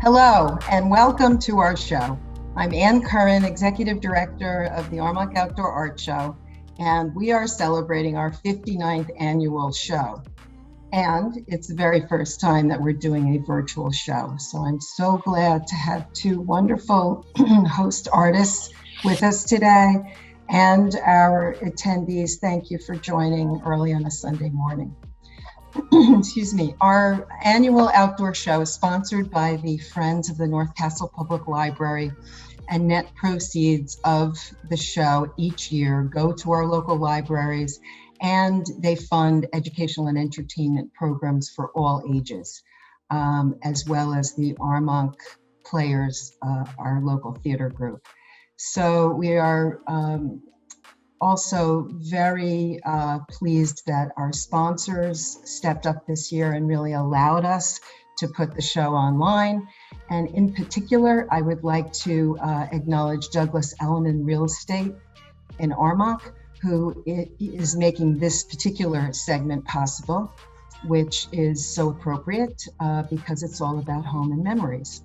Hello, and welcome to our show. I'm Ann Curran, Executive Director of the Armonk Outdoor Art Show, and we are celebrating our 59th annual show. And it's the very first time that we're doing a virtual show. So I'm so glad to have two wonderful host artists with us today. And our attendees, thank you for joining early on a Sunday morning. Excuse me. Our annual outdoor show is sponsored by the Friends of the North Castle Public Library, and net proceeds of the show each year go to our local libraries, and they fund educational and entertainment programs for all ages, as well as the Armonk Players, our local theater group. So we are also very pleased that our sponsors stepped up this year and really allowed us to put the show online. And in particular, I would like to acknowledge Douglas Elliman Real Estate in Armonk, who is making this particular segment possible, which is so appropriate because it's all about home and memories.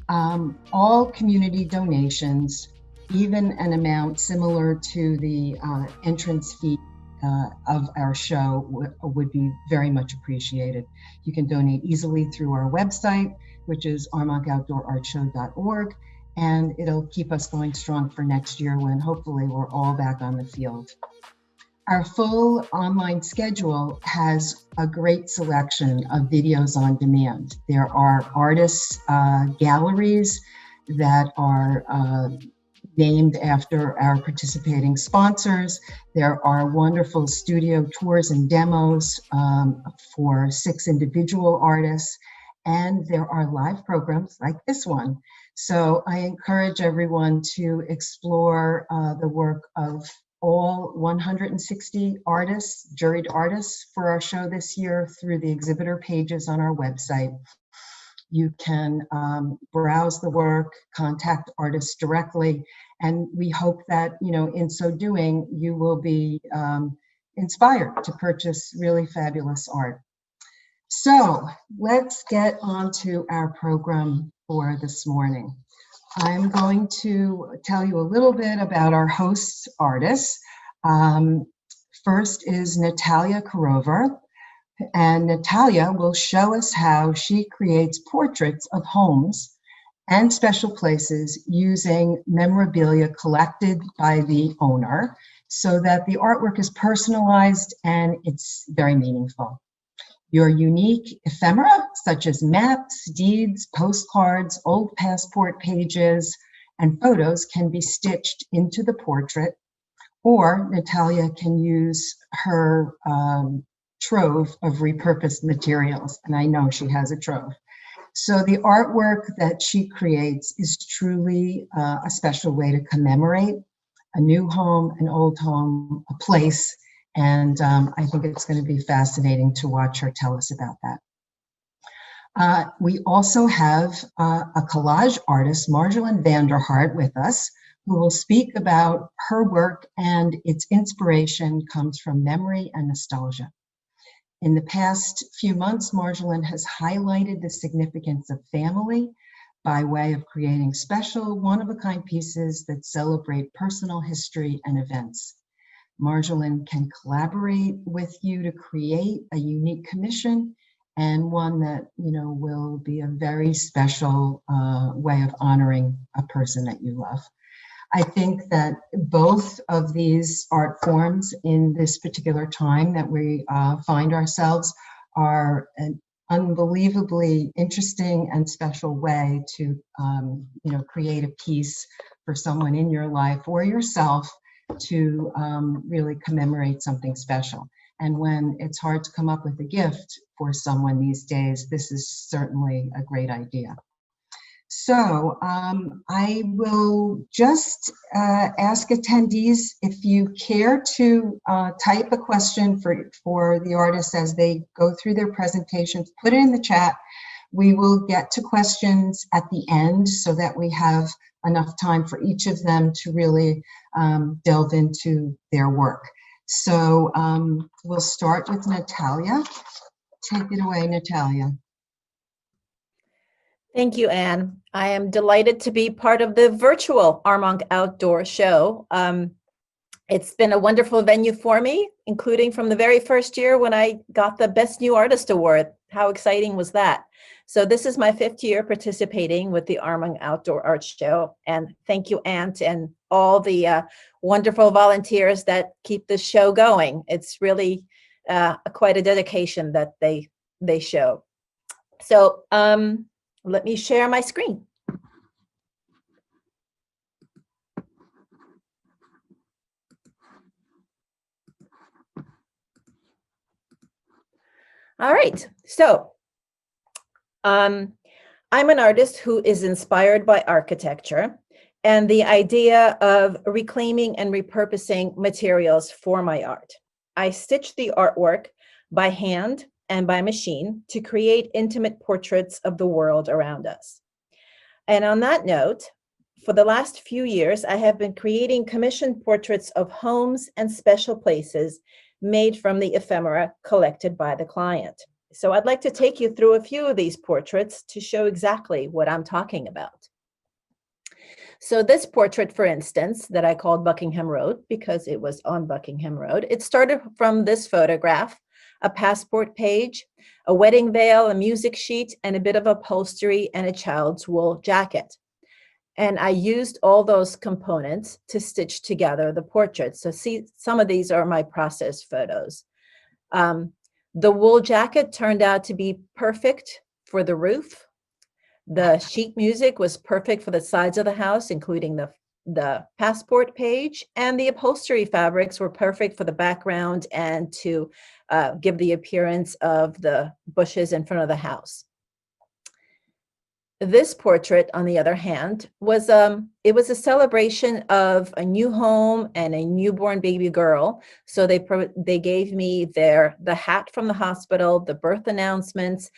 All community donations, even an amount similar to the entrance fee of our show would be very much appreciated. You can donate easily through our website, which is armonkoutdoorartshow.org, and it'll keep us going strong for next year when hopefully we're all back on the field. Our full online schedule has a great selection of videos on demand. There are artists' galleries that are named after our participating sponsors. There are wonderful studio tours and demos for 6 individual artists, and there are live programs like this one. So I encourage everyone to explore the work of all 160 artists, juried artists for our show this year through the exhibitor pages on our website. You can browse the work, contact artists directly, and we hope that, in so doing, you will be inspired to purchase really fabulous art. So let's get on to our program for this morning. I'm going to tell you a little bit about our host artists. First is Natalya Khorover. And Natalya will show us how she creates portraits of homes and special places using memorabilia collected by the owner so that the artwork is personalized and it's very meaningful. Your unique ephemera, such as maps, deeds, postcards, old passport pages, and photos can be stitched into the portrait, or Natalya can use her trove of repurposed materials, and I know she has a trove. So the artwork that she creates is truly a special way to commemorate a new home, an old home, a place, and I think it's going to be fascinating to watch her tell us about that. We also have a collage artist, Marjolyn Hart, with us, who will speak about her work, and its inspiration comes from memory and nostalgia. In the past few months, Marjolyn has highlighted the significance of family by way of creating special, one-of-a-kind pieces that celebrate personal history and events. Marjolyn can collaborate with you to create a unique commission, and one that will be a very special way of honoring a person that you love. I think that both of these art forms in this particular time that we find ourselves are an unbelievably interesting and special way to create a piece for someone in your life or yourself to really commemorate something special. And when it's hard to come up with a gift for someone these days, this is certainly a great idea. So I will just ask attendees if you care to type a question for the artists as they go through their presentations, put it in the chat. We will get to questions at the end so that we have enough time for each of them to really delve into their work. So we'll start with Natalya. Take it away, Natalya. Thank you, Anne. I am delighted to be part of the virtual Armonk Outdoor Show. It's been a wonderful venue for me, including from the very first year when I got the Best New Artist Award. How exciting was that? So this is my 5th year participating with the Armonk Outdoor Art Show. And thank you, Anne, and all the wonderful volunteers that keep this show going. It's really quite a dedication that they show. So let me share my screen. All right, so I'm an artist who is inspired by architecture and the idea of reclaiming and repurposing materials for my art. I stitch the artwork by hand and by machine to create intimate portraits of the world around us. And on that note, for the last few years, I have been creating commissioned portraits of homes and special places made from the ephemera collected by the client. So I'd like to take you through a few of these portraits to show exactly what I'm talking about. So this portrait, for instance, that I called Buckingham Road because it was on Buckingham Road, it started from this photograph, a passport page, a wedding veil, a music sheet, and a bit of upholstery and a child's wool jacket. And I used all those components to stitch together the portrait. So see, some of these are my process photos. The wool jacket turned out to be perfect for the roof. The sheet music was perfect for the sides of the house, including the passport page, and the upholstery fabrics were perfect for the background and to give the appearance of the bushes in front of the house. This portrait, on the other hand, was it was a celebration of a new home and a newborn baby girl. So they gave me the hat from the hospital, the birth announcements,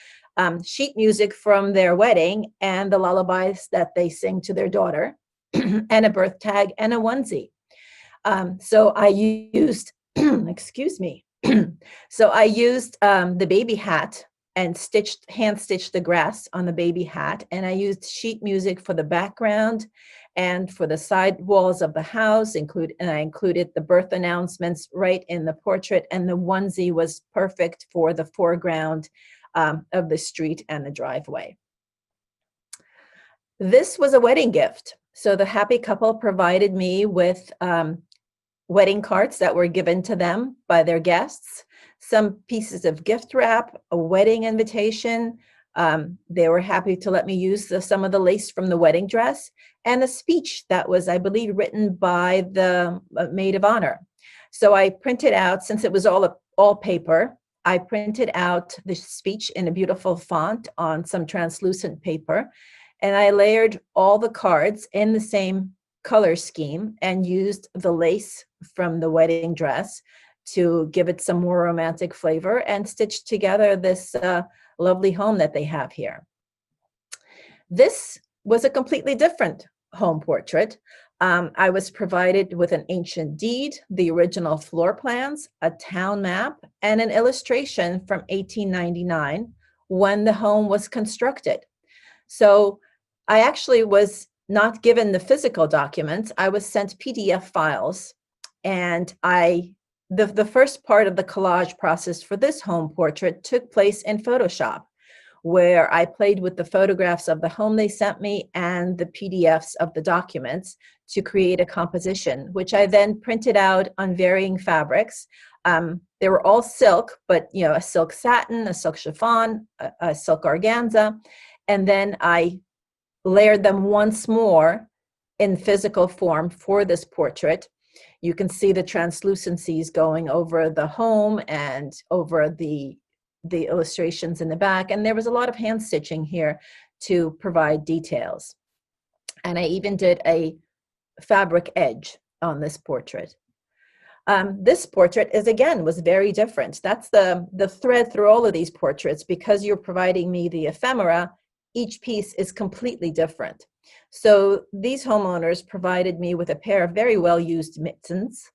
sheet music from their wedding, and the lullabies that they sing to their daughter, and a birth tag and a onesie. So I used, excuse me. So I used the baby hat and hand stitched the grass on the baby hat. And I used sheet music for the background and for the side walls of the house, and I included the birth announcements right in the portrait. And the onesie was perfect for the foreground of the street and the driveway. This was a wedding gift. So the happy couple provided me with wedding cards that were given to them by their guests, some pieces of gift wrap, a wedding invitation. They were happy to let me use some of the lace from the wedding dress, and a speech that was, I believe, written by the maid of honor. So I printed out, since it was all paper, I printed out the speech in a beautiful font on some translucent paper, and I layered all the cards in the same color scheme and used the lace from the wedding dress to give it some more romantic flavor and stitched together this lovely home that they have here. This was a completely different home portrait. I was provided with an ancient deed, the original floor plans, a town map, and an illustration from 1899 when the home was constructed. So I actually was not given the physical documents. I was sent PDF files, and the first part of the collage process for this home portrait took place in Photoshop, where I played with the photographs of the home they sent me and the PDFs of the documents to create a composition, which I then printed out on varying fabrics. They were all silk, but a silk satin, a silk chiffon, a silk organza, and then I layered them once more in physical form for this portrait. You can see the translucencies going over the home and over the illustrations in the back. And there was a lot of hand stitching here to provide details. And I even did a fabric edge on this portrait. This portrait was very different. That's the thread through all of these portraits. Because you're providing me the ephemera, each piece is completely different. So these homeowners provided me with a pair of very well-used mittens,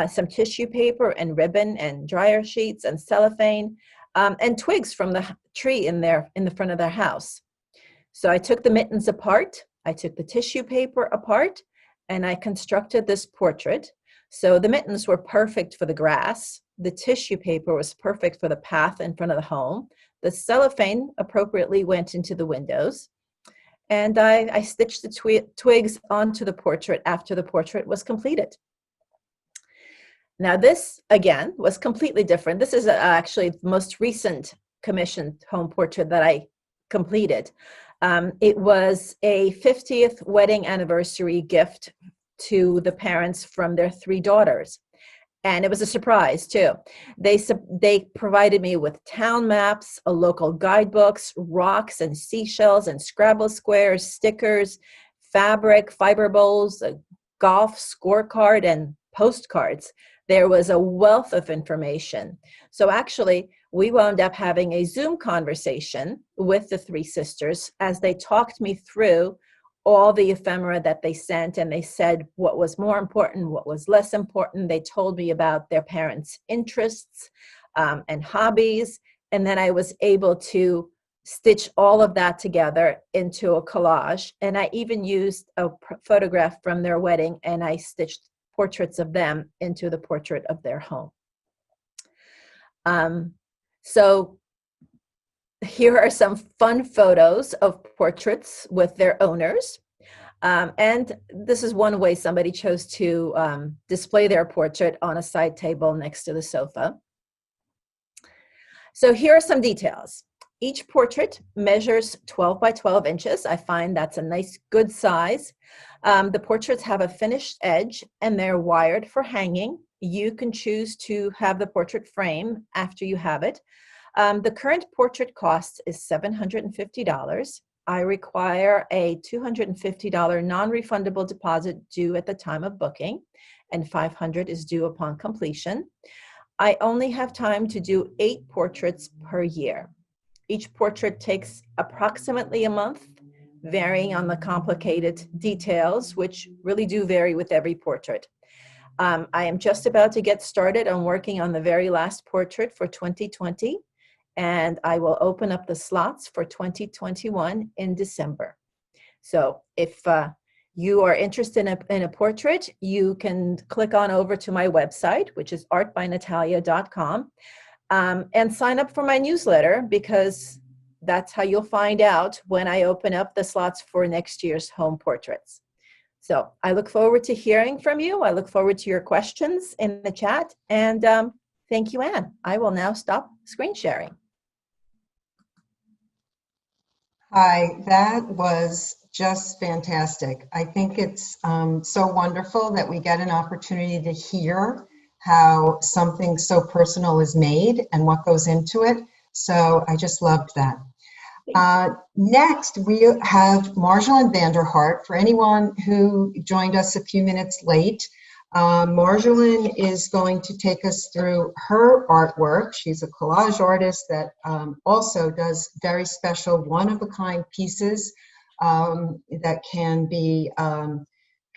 some tissue paper and ribbon and dryer sheets and cellophane, and twigs from the tree in the front of their house. So I took the mittens apart, I took the tissue paper apart, and I constructed this portrait. So the mittens were perfect for the grass. The tissue paper was perfect for the path in front of the home. The cellophane appropriately went into the windows. And I stitched the twigs onto the portrait after the portrait was completed. Now this, again, was completely different. This is actually the most recent commissioned home portrait that I completed. It was a 50th wedding anniversary gift to the parents from their 3 daughters. And it was a surprise too. They provided me with town maps, local guidebooks, rocks and seashells and Scrabble squares, stickers, fabric, fiber bowls, a golf scorecard, and postcards. There was a wealth of information. So actually, we wound up having a Zoom conversation with the 3 sisters as they talked me through all the ephemera that they sent, and they said what was more important, what was less important. They told me about their parents' interests and hobbies, and then I was able to stitch all of that together into a collage. And I even used a photograph from their wedding, and I stitched portraits of them into the portrait of their home. So here are some fun photos of portraits with their owners. And this is one way somebody chose to display their portrait on a side table next to the sofa. So here are some details. Each portrait measures 12 by 12 inches. I find that's a nice, good size. The portraits have a finished edge and they're wired for hanging. You can choose to have the portrait frame after you have it. The current portrait cost is $750. I require a $250 non-refundable deposit due at the time of booking, and $500 is due upon completion. I only have time to do 8 portraits per year. Each portrait takes approximately a month, varying on the complicated details, which really do vary with every portrait. I am just about to get started on working on the very last portrait for 2020, and I will open up the slots for 2021 in December. So if you are interested in a portrait, you can click on over to my website, which is artbynatalya.com, and sign up for my newsletter, because that's how you'll find out when I open up the slots for next year's home portraits. So I look forward to hearing from you. I look forward to your questions in the chat. And thank you, Anne. I will now stop screen sharing. Hi, that was just fantastic. I think it's so wonderful that we get an opportunity to hear how something so personal is made and what goes into it. So I just loved that. Next, we have Marjolyn Hart. For anyone who joined us a few minutes late, Marjolyn is going to take us through her artwork. She's a collage artist that also does very special one-of-a-kind pieces that can be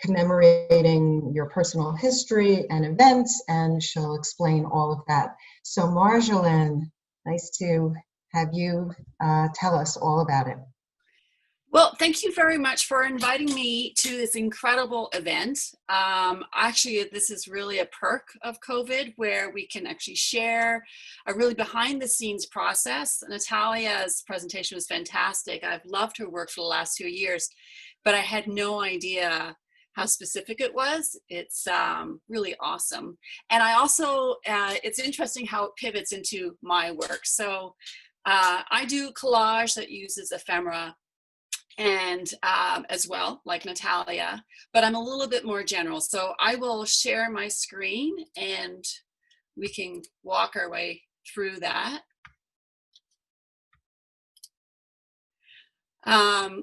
commemorating your personal history and events, and she'll explain all of that. So Marjolyn, nice to have you tell us all about it. Well, thank you very much for inviting me to this incredible event. Actually, this is really a perk of COVID, where we can actually share a really behind the scenes process. Natalya's presentation was fantastic. I've loved her work for the last 2 years, but I had no idea how specific it was. It's really awesome. And I also, it's interesting how it pivots into my work. So I do collage that uses ephemera, and as well, like Natalya, but I'm a little bit more general. So I will share my screen and we can walk our way through that.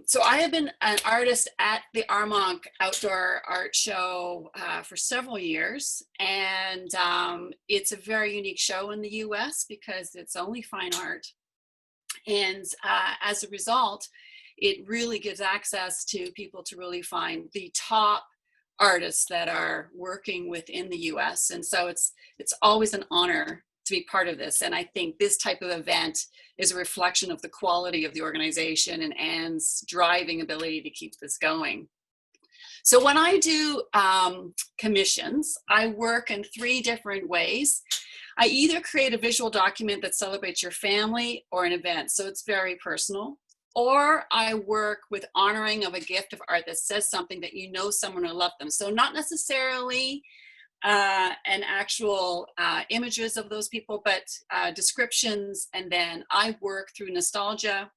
So I have been an artist at the Armonk Outdoor Art Show for several years, and it's a very unique show in the US because it's only fine art. And as a result, it really gives access to people to really find the top artists that are working within the US. And so it's always an honor to be part of this. And I think this type of event is a reflection of the quality of the organization and Anne's driving ability to keep this going. So when I do commissions, I work in 3 different ways. I either create a visual document that celebrates your family or an event, so it's very personal, or I work with honoring of a gift of art that says something that you know someone will love them. So not necessarily an actual images of those people, but descriptions, and then I work through nostalgia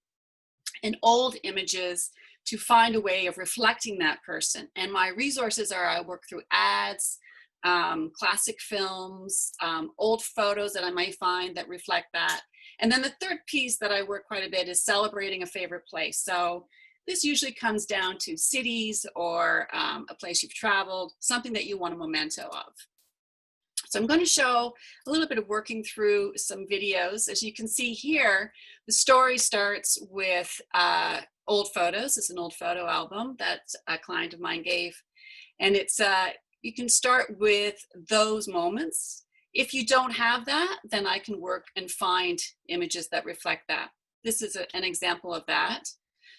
and old images to find a way of reflecting that person. And my resources are, I work through ads, classic films, old photos that I might find that reflect that. And then the third piece that I work quite a bit is celebrating a favorite place. So this usually comes down to cities or a place you've traveled, something that you want a memento of. So I'm going to show a little bit of working through some videos. As you can see here, the story starts with old photos. It's an old photo album that a client of mine gave. And it's you can start with those moments. If you don't have that, then I can work and find images that reflect that. This is an example of that.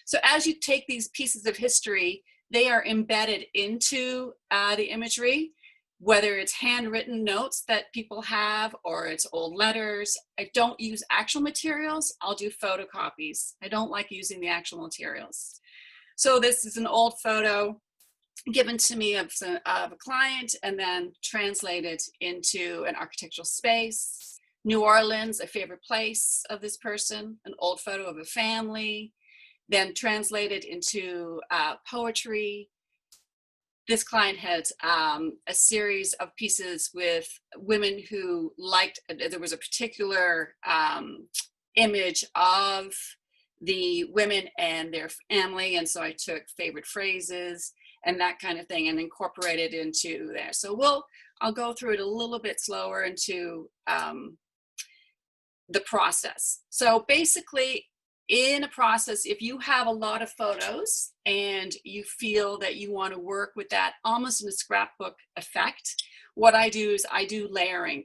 So as you take these pieces of history, they are embedded into the imagery, whether it's handwritten notes that people have or it's old letters. I don't use actual materials. I'll do photocopies. I don't like using the actual materials. So this is an old photo given to me of a client and then translated into an architectural space. New Orleans, a favorite place of this person, an old photo of a family, then translated into poetry. This client had a series of pieces with women who liked, there was a particular image of the women and their family, and so I took favorite phrases and that kind of thing and incorporated into there. So I'll go through it a little bit slower into the process. So basically, in a process, if you have a lot of photos and you feel that you want to work with that almost in a scrapbook effect, what I do is I do layering.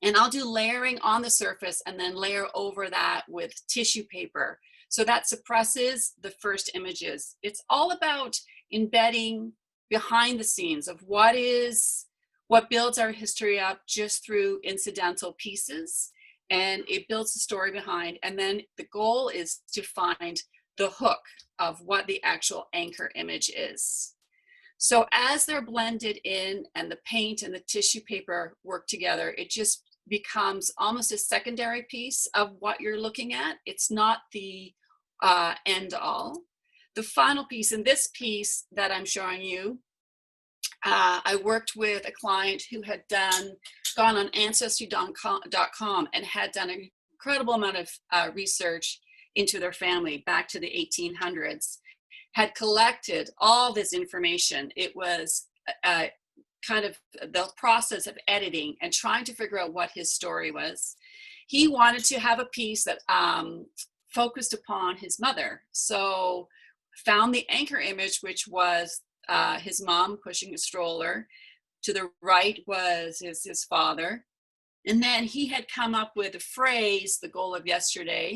And I'll do layering on the surface and then layer over that with tissue paper. So that suppresses the first images. It's all about embedding behind the scenes of what builds our history up just through incidental pieces. And it builds the story behind. And then the goal is to find the hook of what the actual anchor image is. So as they're blended in and the paint and the tissue paper work together, it just becomes almost a secondary piece of what you're looking at. It's not the end all. The final piece, in this piece that I'm showing you, I worked with a client who had gone on Ancestry.com and had done an incredible amount of research into their family back to the 1800s, had collected all this information. It was kind of the process of editing and trying to figure out what his story was. He wanted to have a piece that focused upon his mother. So found the anchor image, which was his mom pushing a stroller. To the right was his father. And then he had come up with a phrase, the goal of yesterday,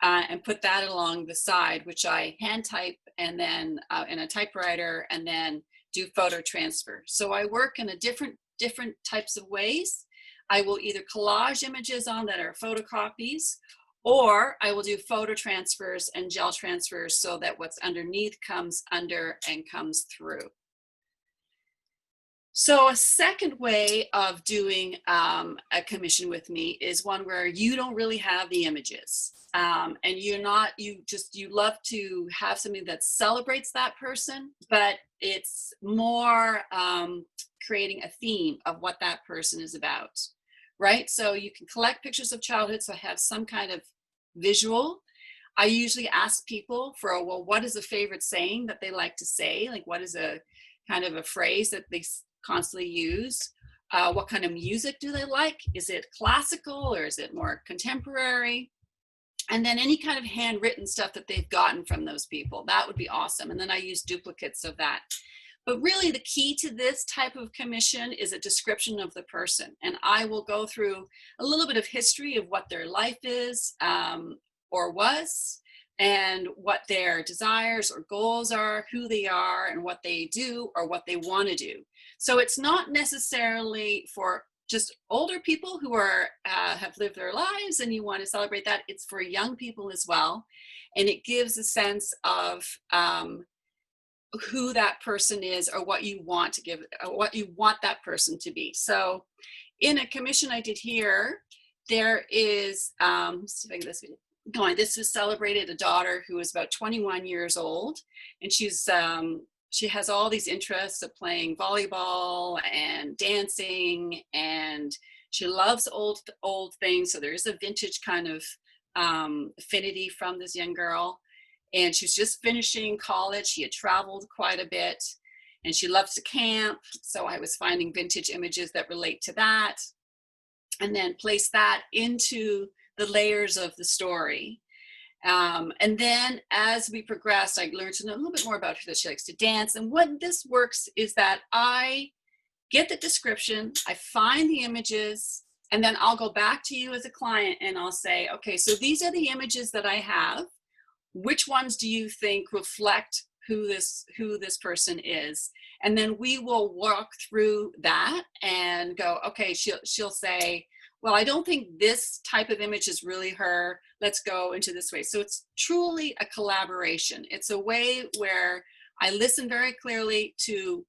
and put that along the side, which I hand type and then in a typewriter and then do photo transfer. So I work in a different types of ways. I will either collage images on that are photocopies, or I will do photo transfers and gel transfers so that what's underneath comes under and comes through. So a second way of doing a commission with me is one where you don't really have the images. And you love to have something that celebrates that person, but it's more creating a theme of what that person is about, right? So you can collect pictures of childhood, so have some kind of visual. I usually ask people for, well, what is a favorite saying that they like to say? Like, what is a kind of a phrase that they constantly use? What kind of music do they like? Is it classical or is it more contemporary? And then any kind of handwritten stuff that they've gotten from those people, that would be awesome. And then I use duplicates of that. But really the key to this type of commission is a description of the person. And I will go through a little bit of history of what their life is or was, and what their desires or goals are, who they are, and what they do or what they want to do. So it's not necessarily for just older people who are have lived their lives and you want to celebrate that. It's for young people as well. And it gives a sense of who that person is, or what you want to give, or what you want that person to be. So in a commission I did here, there is, let's see if I can get this video going. This was celebrated a daughter who was about 21 years old, and she's she has all these interests of playing volleyball and dancing, and she loves old things. So there's a vintage kind of affinity from this young girl. And she was just finishing college. She had traveled quite a bit, and she loves to camp. So I was finding vintage images that relate to that, and then place that into the layers of the story. And then as we progressed, I learned to know a little bit more about her, that she likes to dance. And what this works is that I get the description, I find the images, and then I'll go back to you as a client and I'll say, okay, so these are the images that I have. Which ones do you think reflect who this person is? And then we will walk through that and go, okay, she'll say, well, I don't think this type of image is really her. Let's go into this way. So it's truly a collaboration. It's a way where I listen very clearly to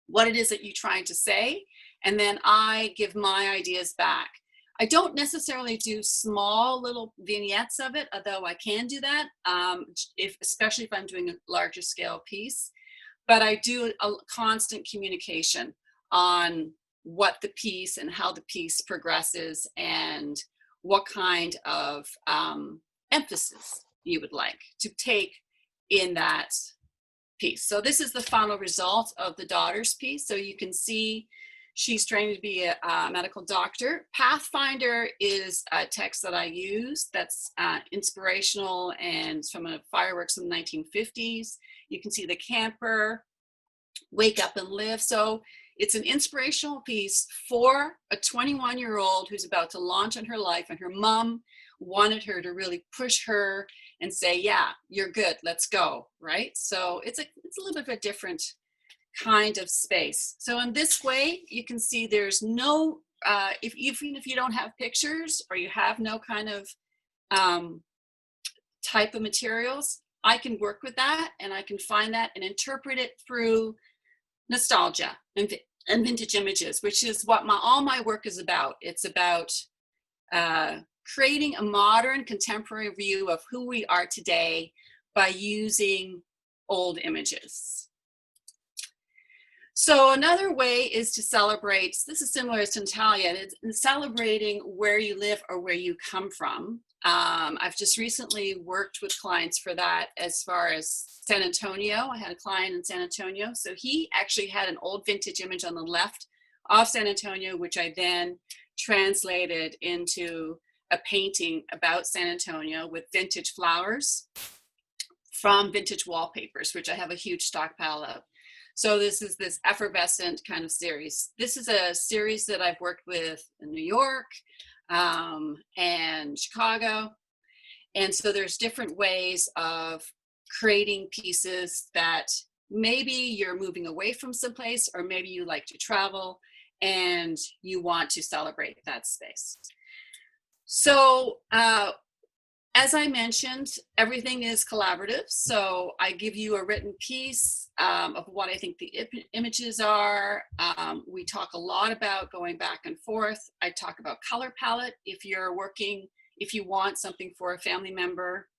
what it is that you're trying to say, and then I give my ideas back. I don't necessarily do small little vignettes of it, although I can do that, especially if I'm doing a larger scale piece. But I do a constant communication on what the piece and how the piece progresses and what kind of emphasis you would like to take in that piece. So this is the final result of the daughter's piece. So you can see she's trained to be a medical doctor. Pathfinder is a text that I use that's inspirational, and it's from a fireworks in the 1950s. You can see the camper, wake up and live. So it's an inspirational piece for a 21-year-old who's about to launch in her life, and her mom wanted her to really push her and say, yeah, you're good, let's go, right? So it's a little bit of a different kind of space. So in this way, you can see there's no, even if you don't have pictures or you have no kind of type of materials, I can work with that, and I can find that and interpret it through nostalgia and vintage images, which is what all my work is about. It's about creating a modern, contemporary view of who we are today by using old images. So another way is to celebrate, this is similar to Natalya, it's celebrating where you live or where you come from. I've just recently worked with clients for that as far as San Antonio. I had a client in San Antonio. So he actually had an old vintage image on the left of San Antonio, which I then translated into a painting about San Antonio with vintage flowers from vintage wallpapers, which I have a huge stockpile of. So this is this effervescent kind of series. This is a series that I've worked with in New York and Chicago. And so there's different ways of creating pieces that maybe you're moving away from someplace, or maybe you like to travel and you want to celebrate that space. So as I mentioned, everything is collaborative. So I give you a written piece of what I think the images are. We talk a lot about going back and forth. I talk about color palette. If you want something for a family member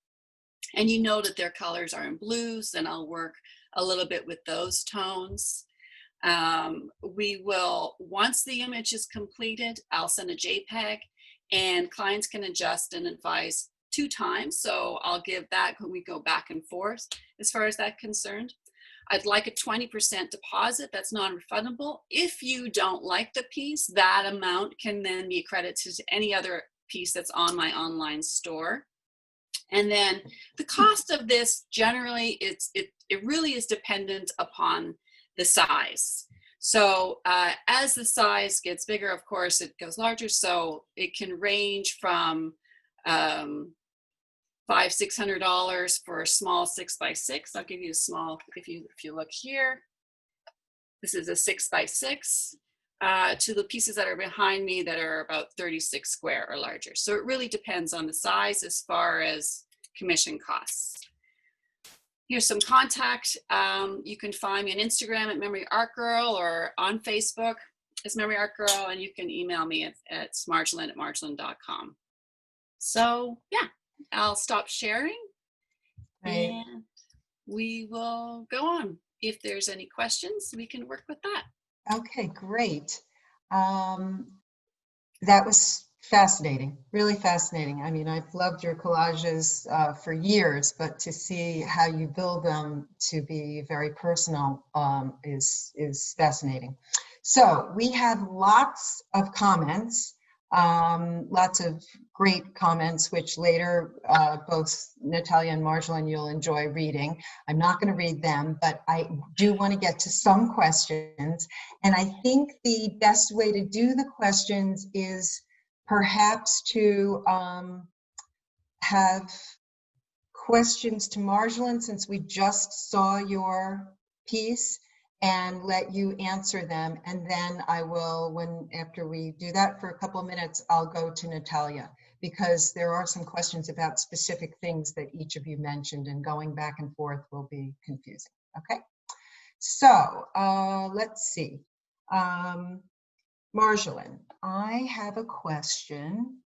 and you know that their colors are in blues, then I'll work a little bit with those tones. We will, once the image is completed, I'll send a JPEG, and clients can adjust and advise 2 times. So I'll give that when we go back and forth as far as that's concerned. I'd like a 20% deposit that's non-refundable. If you don't like the piece, that amount can then be credited to any other piece that's on my online store. And then the cost of this, generally, it really is dependent upon the size. So as the size gets bigger, of course, it goes larger. So it can range from $500-600 for a small 6x6. I'll give you a small, if you look here, this is a 6x6 to the pieces that are behind me that are about 36 square or larger. So it really depends on the size as far as commission costs. Here's some contact. You can find me on Instagram at Memory Art Girl or on Facebook as Memory Art Girl, and you can email me at marjolyn@marjolyn.com. So yeah, I'll stop sharing and we will go on. If there's any questions, we can work with that. Okay, great. That was fascinating, really fascinating. I mean, I've loved your collages for years, but to see how you build them to be very personal is fascinating. So we have lots of comments, lots of great comments, which later both Natalya and Marjolyn, you'll enjoy reading. I'm not going to read them, but I do want to get to some questions. And I think the best way to do the questions is perhaps to have questions to Marjolyn, since we just saw your piece, and let you answer them. And then I will, after we do that for a couple of minutes, I'll go to Natalya, because there are some questions about specific things that each of you mentioned, and going back and forth will be confusing. Okay, so let's see. Marjolyn, I have a question.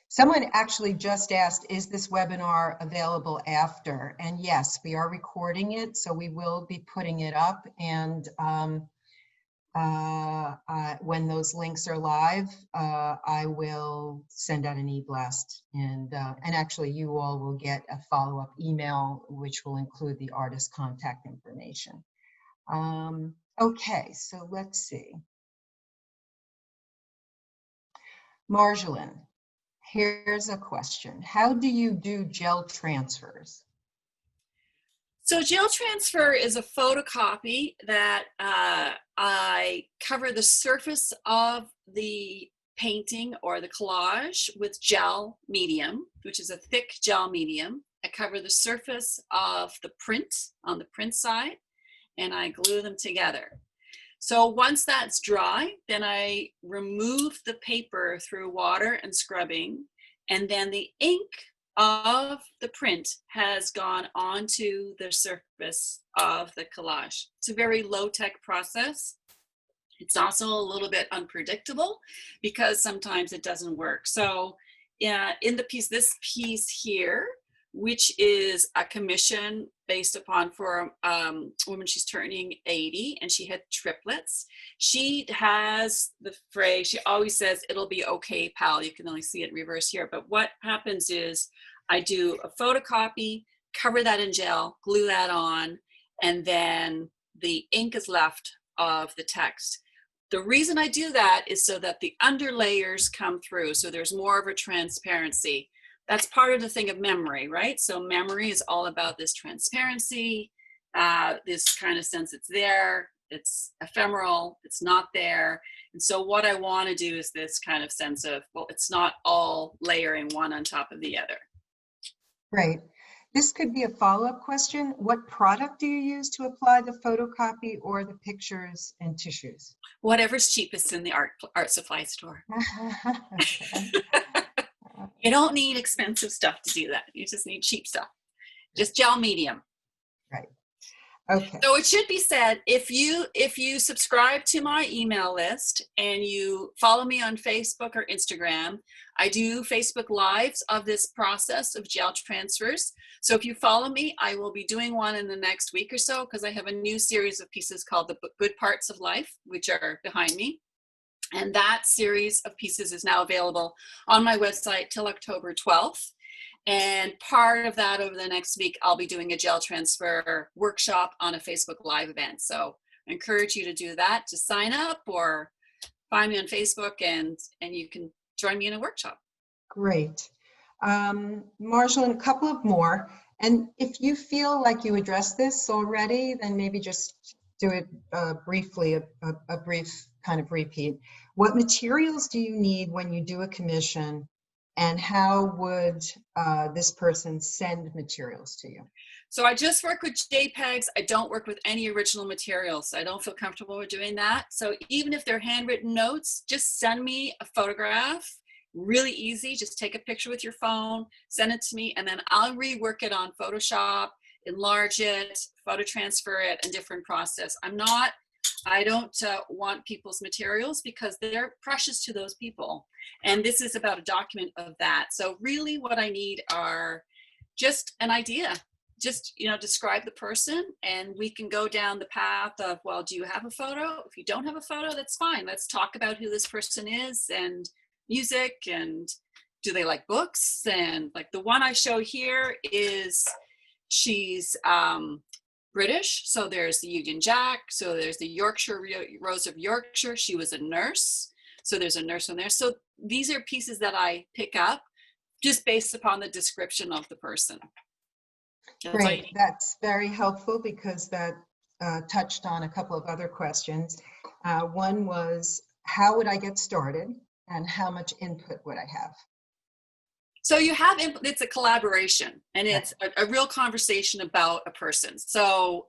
Someone actually just asked, is this webinar available after? And yes, we are recording it, so we will be putting it up. And when those links are live, I will send out an e-blast. And actually, you all will get a follow-up email, which will include the artist contact information. Okay, so let's see. Marjolyn, here's a question. How do you do gel transfers? So gel transfer is a photocopy that I cover the surface of the painting or the collage with gel medium, which is a thick gel medium. I cover the surface of the print on the print side, and I glue them together. So once that's dry, then I remove the paper through water and scrubbing, and then the ink of the print has gone onto the surface of the collage. It's a very low-tech process. It's also a little bit unpredictable because sometimes it doesn't work. So in the piece, this piece here, which is a commission based upon for a woman, she's turning 80 and she had triplets. She has the phrase, she always says, it'll be okay, pal. You can only see it reverse here. But what happens is I do a photocopy, cover that in gel, glue that on, and then the ink is left of the text. The reason I do that is so that the under layers come through. So there's more of a transparency. That's part of the thing of memory, right? So memory is all about this transparency, this kind of sense it's there, it's ephemeral, it's not there. And so what I want to do is this kind of sense of, well, it's not all layering one on top of the other. Great. This could be a follow-up question. What product do you use to apply the photocopy or the pictures and tissues? Whatever's cheapest in the art supply store. Okay. You don't need expensive stuff to do that. You just need cheap stuff. Just gel medium. Right. Okay. So it should be said, if you subscribe to my email list and you follow me on Facebook or Instagram, I do Facebook Lives of this process of gel transfers. So if you follow me, I will be doing one in the next week or so, because I have a new series of pieces called The Good Parts of Life, which are behind me. And that series of pieces is now available on my website till October 12th. And part of that, over the next week, I'll be doing a gel transfer workshop on a Facebook Live event. So I encourage you to do that, to sign up or find me on Facebook, and you can join me in a workshop. Great. Marjolyn, a couple of more. And if you feel like you addressed this already, then maybe just do it briefly, a brief kind of repeat. What materials do you need when you do a commission, and how would this person send materials to you? So I just work with JPEGs. I don't work with any original materials. I don't feel comfortable with doing that. So even if they're handwritten notes, just send me a photograph. Really easy. Just take a picture with your phone, send it to me, and then I'll rework it on Photoshop, enlarge it, photo transfer it, a different process. I don't want people's materials because they're precious to those people. And this is about a document of that. So really what I need are just an idea. Just, describe the person, and we can go down the path of, well, do you have a photo? If you don't have a photo, that's fine. Let's talk about who this person is and music, and do they like books? And like the one I show here is, she's British. So there's the Union Jack. So there's the Yorkshire Rose of Yorkshire. She was a nurse. So there's a nurse on there. So these are pieces that I pick up just based upon the description of the person. Great, that's very helpful because that touched on a couple of other questions. One was, how would I get started, and how much input would I have? So you have, it's a collaboration, and it's a real conversation about a person. So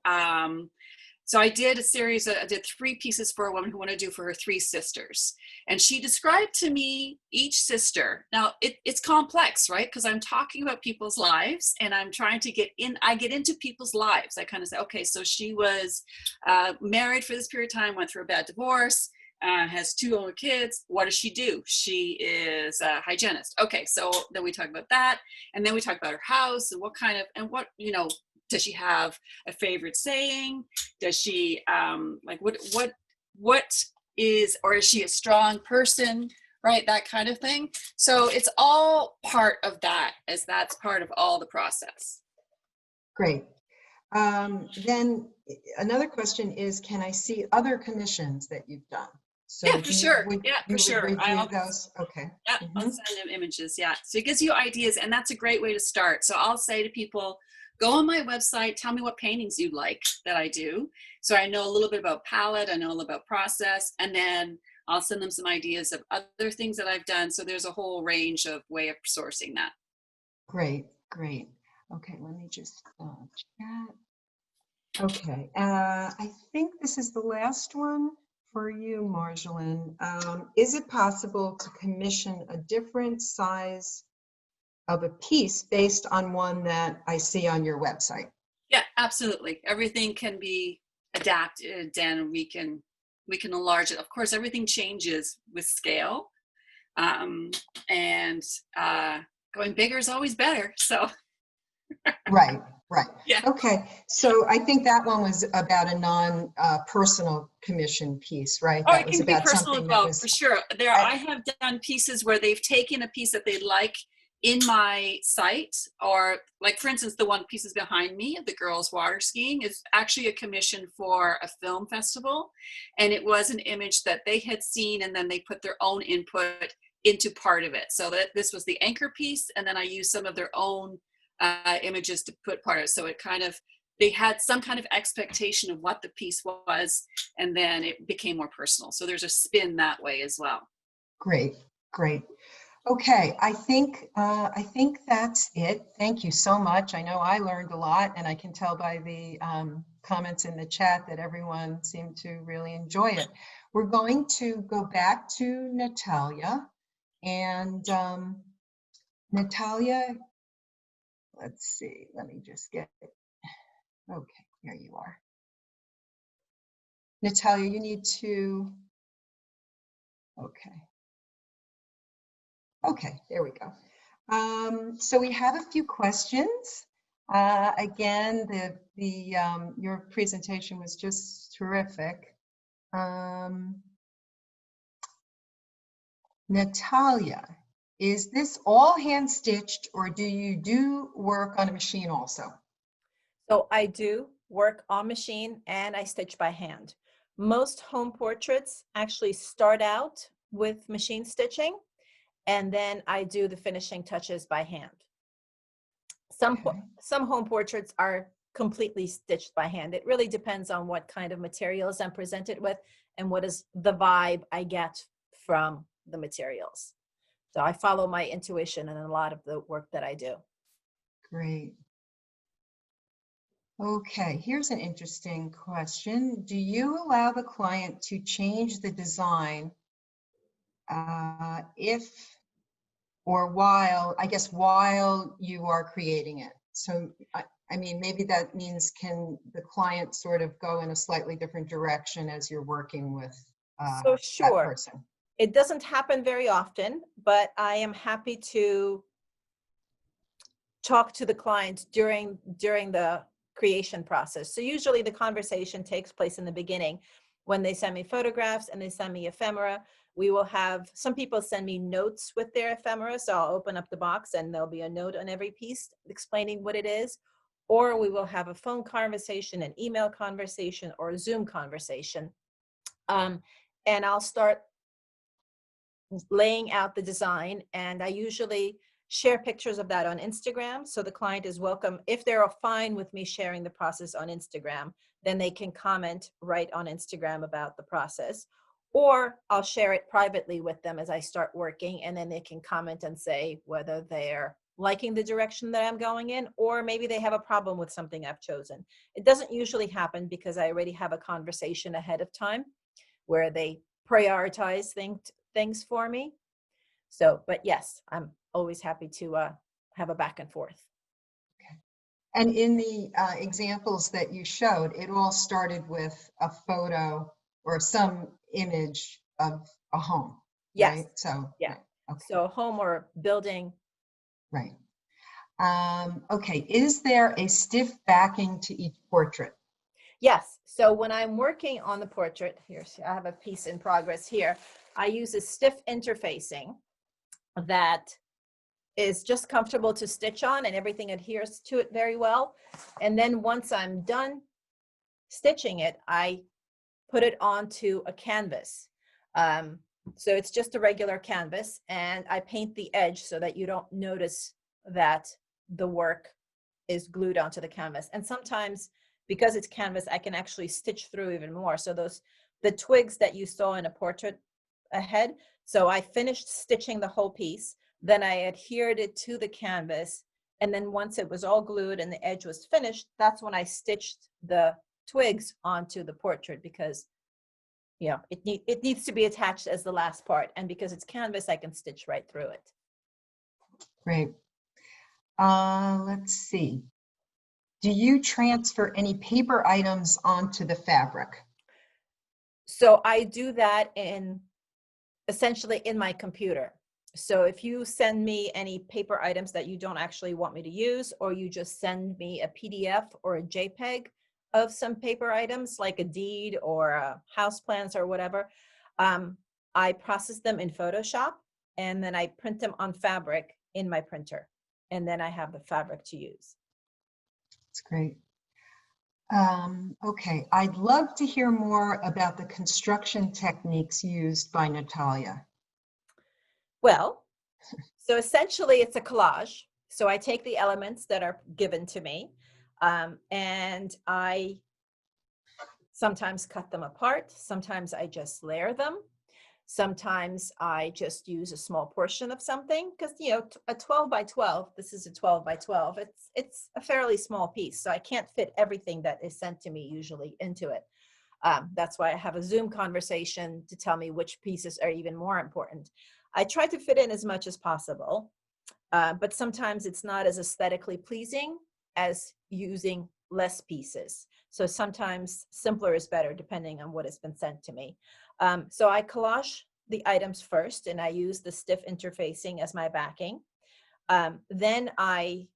so I did a series, I did 3 pieces for a woman who wanted to do for her 3 sisters. And she described to me each sister. Now it's complex, right? Because I'm talking about people's lives, and I'm trying to I get into people's lives. I kind of say, okay, so she was married for this period of time, went through a bad divorce, has 2 older kids. What does she do? She is a hygienist. Okay, so then we talk about that. And then we talk about her house and what does she have a favorite saying? Does she what is, or is she a strong person? Right, that kind of thing. So it's all part of that, as that's part of all the process. Great. Then another question is, can I see other commissions that you've done? So yeah, for sure. I'll those. Okay. Yeah, I'll send them images. Yeah, so it gives you ideas, and that's a great way to start. So I'll say to people, go on my website, tell me what paintings you'd like that I do. So I know a little bit about palette, I know a little about process, and then I'll send them some ideas of other things that I've done. So there's a whole range of way of sourcing that. Great, great. Okay, let me just chat. Okay, I think this is the last one for you, Marjolyn. Is it possible to commission a different size of a piece based on one that I see on your website? Yeah, absolutely. Everything can be adapted, and we can enlarge it. Of course, everything changes with scale, and going bigger is always better. So. Right. Yeah. Okay. So I think that one was about a non-personal commission piece, right? Oh, That it was can be about personal something as well, that was, for sure. I have done pieces where they've taken a piece that they like in my site, or like, for instance, the one pieces behind me, the girls water skiing, is actually a commission for a film festival. And it was an image that they had seen, and then they put their own input into part of it. So that this was the anchor piece, and then I used some of their own images to put part of it. So it kind of, they had some kind of expectation of what the piece was, and then it became more personal. So there's a spin that way as well. Great. Okay, I think that's it. Thank you so much. I know I learned a lot, and I can tell by the comments in the chat that everyone seemed to really enjoy it. We're going to go back to Natalya, and Natalya, let's see, let me just get it. Okay, here you are. Natalya, you need to, okay, there we go. So we have a few questions. Again, your presentation was just terrific. Natalya, is this all hand stitched, or do you do work on a machine also? So I do work on machine, and I stitch by hand. Most home portraits actually start out with machine stitching, and then I do the finishing touches by hand. Some home portraits are completely stitched by hand. It really depends on what kind of materials I'm presented with and what is the vibe I get from the materials. So I follow my intuition in a lot of the work that I do. Great. Okay, here's an interesting question. Do you allow the client to change the design if or while, I guess, while you are creating it? So, I mean, maybe that means can the client sort of go in a slightly different direction as you're working with So that sure, person? it doesn't happen very often, but I am happy to talk to the client during the creation process. So usually the conversation takes place in the beginning when they send me photographs and they send me ephemera. We will have, some people send me notes with their ephemera, so I'll open up the box and there'll be a note on every piece explaining what it is. Or we will have a phone conversation, an email conversation, or a Zoom conversation. And I'll start laying out the design, and I usually share pictures of that on Instagram. So the client is welcome, if they're fine with me sharing the process on Instagram, then they can comment right on Instagram about the process. Or I'll share it privately with them as I start working, and then they can comment and say whether they're liking the direction that I'm going in, or maybe they have a problem with something I've chosen. It doesn't usually happen because I already have a conversation ahead of time where they prioritize things for me. So, but yes, I'm always happy to have a back and forth. Okay. And in the examples that you showed, it all started with a photo or some image of a home, Yes. right? So, yeah. Right. Okay. So home or building. Right. Okay. Is there a stiff backing to each portrait? Yes. So when I'm working on the portrait, here's, I have a piece in progress here. I use a stiff interfacing that is just comfortable to stitch on, and everything adheres to it very well. And then once I'm done stitching it, I put it onto a canvas. So it's just a regular canvas, and I paint the edge so that you don't notice that the work is glued onto the canvas. And sometimes, because it's canvas, I can actually stitch through even more. So the twigs that you saw in a portrait ahead, so I finished stitching the whole piece, then I adhered it to the canvas, and then once it was all glued and the edge was finished, that's when I stitched the twigs onto the portrait, because it needs to be attached as the last part, and because it's canvas, I can stitch right through it. Great. Let's see. Do you transfer any paper items onto the fabric? So I do that essentially in my computer. So if you send me any paper items that you don't actually want me to use, or you just send me a PDF or a JPEG of some paper items like a deed or house plans or whatever, I process them in Photoshop, and then I print them on fabric in my printer, and then I have the fabric to use. That's great. Okay, I'd love to hear more about the construction techniques used by Natalya. Well, so essentially it's a collage. So I take the elements that are given to me, and I sometimes cut them apart. Sometimes I just layer them. Sometimes I just use a small portion of something, because a 12 by 12, this is a 12 by 12, it's a fairly small piece, so I can't fit everything that is sent to me usually into it. That's why I have a Zoom conversation to tell me which pieces are even more important. I try to fit in as much as possible, but sometimes it's not as aesthetically pleasing as using less pieces. So sometimes simpler is better depending on what has been sent to me. So I collage the items first, and I use the stiff interfacing as my backing. Then I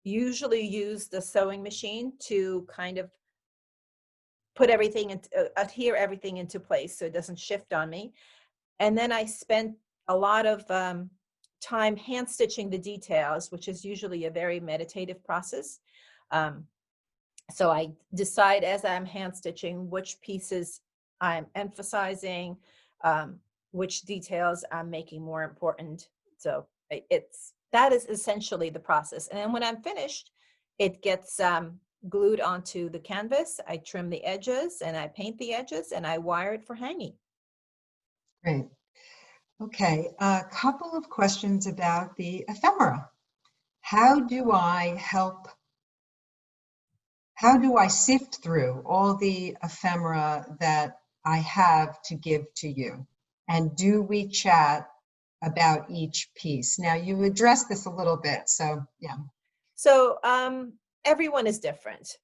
usually use the sewing machine to kind of put everything into, adhere everything into place so it doesn't shift on me. And then I spend a lot of time hand stitching the details, which is usually a very meditative process. So I decide as I'm hand stitching which pieces I'm emphasizing, which details I'm making more important So that is essentially the process. And then when I'm finished, it gets glued onto the canvas. I trim the edges and I paint the edges and I wire it for hanging. Great. Okay, a couple of questions about the ephemera. How do I sift through all the ephemera that I have to give to you? And do we chat about each piece? Now, you addressed this a little bit, so yeah. So everyone is different,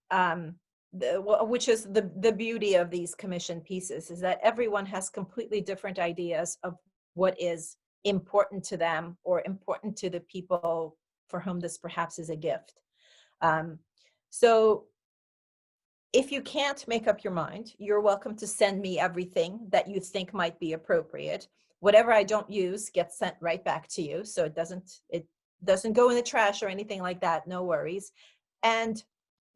which is the beauty of these commissioned pieces, is that everyone has completely different ideas of what is important to them or important to the people for whom this perhaps is a gift. So if you can't make up your mind, you're welcome to send me everything that you think might be appropriate. Whatever I don't use gets sent right back to you. So it doesn't go in the trash or anything like that. No worries. And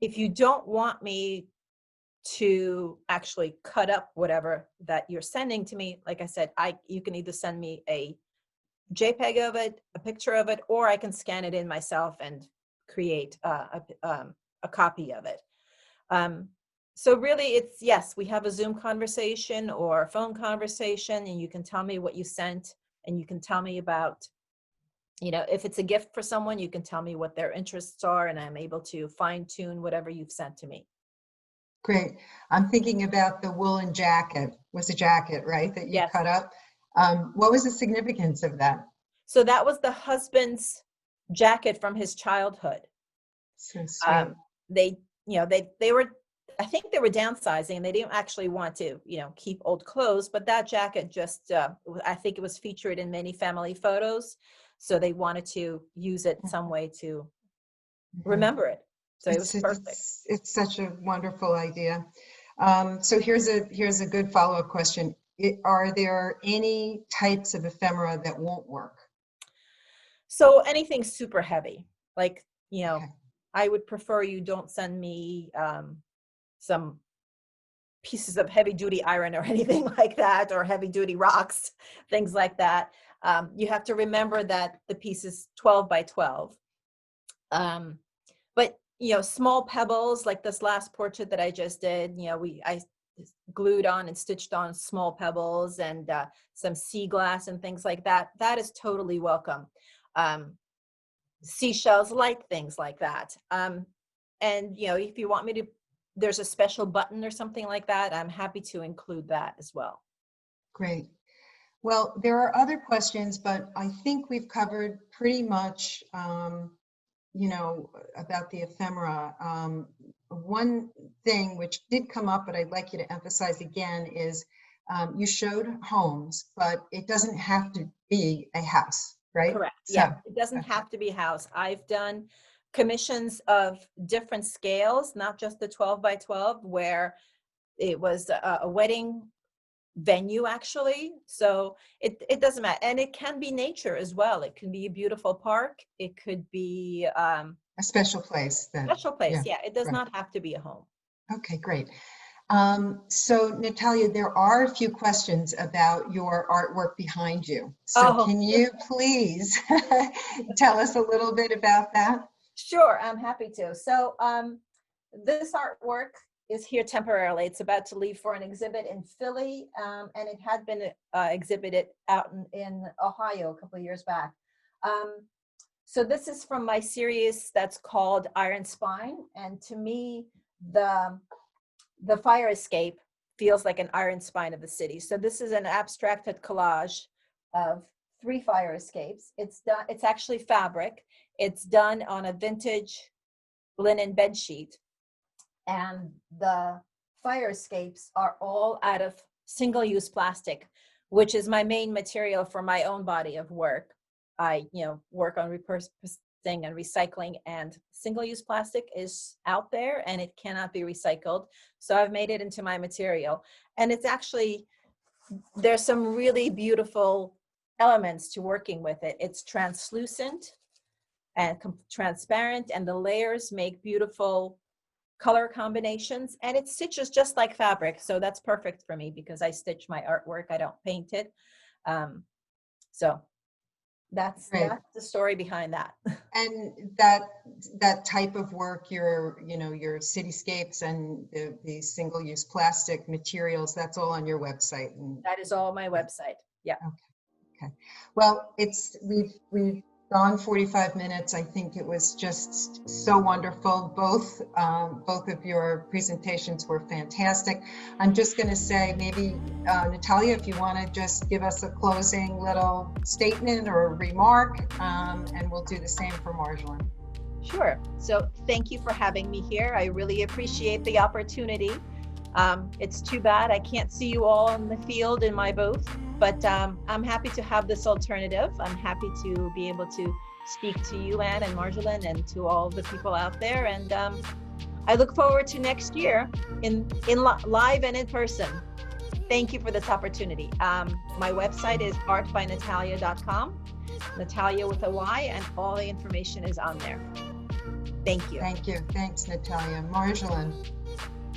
if you don't want me to actually cut up whatever that you're sending to me, like I said, you can either send me a JPEG of it, a picture of it, or I can scan it in myself and create a copy of it. So really it's, yes, we have a Zoom conversation or a phone conversation, and you can tell me what you sent, and you can tell me about, if it's a gift for someone, you can tell me what their interests are, and I'm able to fine tune whatever you've sent to me. Great. I'm thinking about the woolen jacket. Was a jacket, right, that you Yes. cut up? What was the significance of that? So that was the husband's jacket from his childhood. So sweet. They were, I think they were downsizing, and they didn't actually want to, keep old clothes, but that jacket just, I think it was featured in many family photos. So they wanted to use it some way to remember it. So it was perfect. It's such a wonderful idea. So here's a good follow-up question. Are there any types of ephemera that won't work? So anything super heavy, like, Okay. I would prefer you don't send me some pieces of heavy duty iron or anything like that, or heavy duty rocks, things like that. You have to remember that the piece is 12 by 12. But, small pebbles like this last portrait that I just did, I glued on and stitched on small pebbles and some sea glass and things like that. That is totally welcome. Seashells, light things like that. And, if you want me to, there's a special button or something like that, I'm happy to include that as well. Great. Well, there are other questions, but I think we've covered pretty much, about the ephemera. One thing which did come up, but I'd like you to emphasize again, is you showed homes, but it doesn't have to be a house, right? Correct. So, Yeah, it doesn't okay. have to be a house. I've done commissions of different scales, not just the 12 by 12, where it was a wedding venue actually. So it doesn't matter. And it can be nature as well. It can be a beautiful park. It could be A special place then. special place. Yeah, Yeah, it does right. not have to be a home. Okay, great. So Natalya, there are a few questions about your artwork behind you. So can you please tell us a little bit about that? Sure, I'm happy to. So this artwork is here temporarily. It's about to leave for an exhibit in Philly, and it had been exhibited out in Ohio a couple of years back. So this is from my series that's called Iron Spine, and to me, the fire escape feels like an iron spine of the city. So this is an abstracted collage of 3 fire escapes. It's actually fabric. It's done on a vintage linen bed sheet. And the fire escapes are all out of single-use plastic, which is my main material for my own body of work. I, work on repurposing and recycling, and single-use plastic is out there and it cannot be recycled. So I've made it into my material. And it's actually, there's some really beautiful elements to working with it. It's translucent and transparent, and the layers make beautiful color combinations, and it stitches just like fabric. So that's perfect for me because I stitch my artwork. I don't paint it. So That's Great. that's the story behind that. And that type of work, your cityscapes and the single-use plastic materials, that's all on your website. And That is all my website. Yeah. okay. Well, we've gone 45 minutes. I think it was just so wonderful. Both of your presentations were fantastic. I'm just going to say, maybe Natalya, if you want to just give us a closing little statement or remark, and we'll do the same for Marjolyn. Sure. So thank you for having me here. I really appreciate the opportunity. It's too bad I can't see you all in the field in my booth, but I'm happy to have this alternative. I'm happy to be able to speak to you, Anne and Marjolyn, and to all the people out there. And I look forward to next year in live and in person. Thank you for this opportunity. My website is artbynatalya.com, Natalya with a Y, and all the information is on there. Thank you. Thank you. Thanks, Natalya. Marjolyn.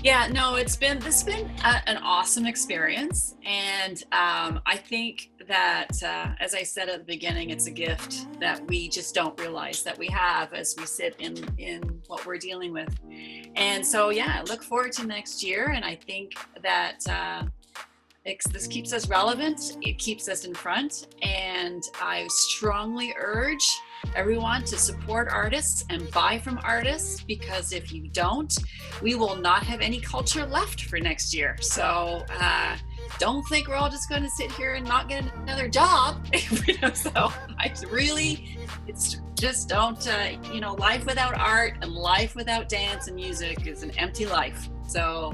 Yeah, no, this has been an awesome experience. And I think that, as I said at the beginning, it's a gift that we just don't realize that we have as we sit in what we're dealing with. And so, yeah, I look forward to next year. And I think that this keeps us relevant. It keeps us in front. And I strongly urge everyone to support artists and buy from artists, because if you don't, we will not have any culture left for next year. So don't think we're all just going to sit here and not get another job. So it's just don't, life without art and life without dance and music is an empty life. So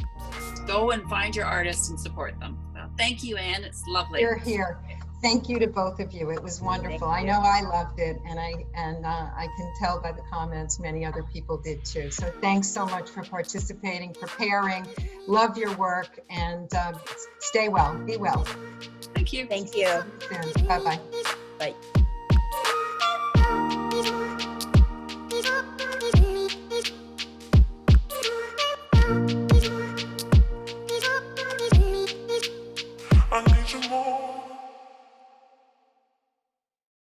go and find your artists and support them. So thank you, Anne. It's lovely. You're here. Thank you to both of you. It was wonderful. I know I loved it, and I can tell by the comments many other people did too. So thanks so much for participating, preparing. Love your work, and stay well. Be well. Thank you. Thank you. Bye-bye. Bye.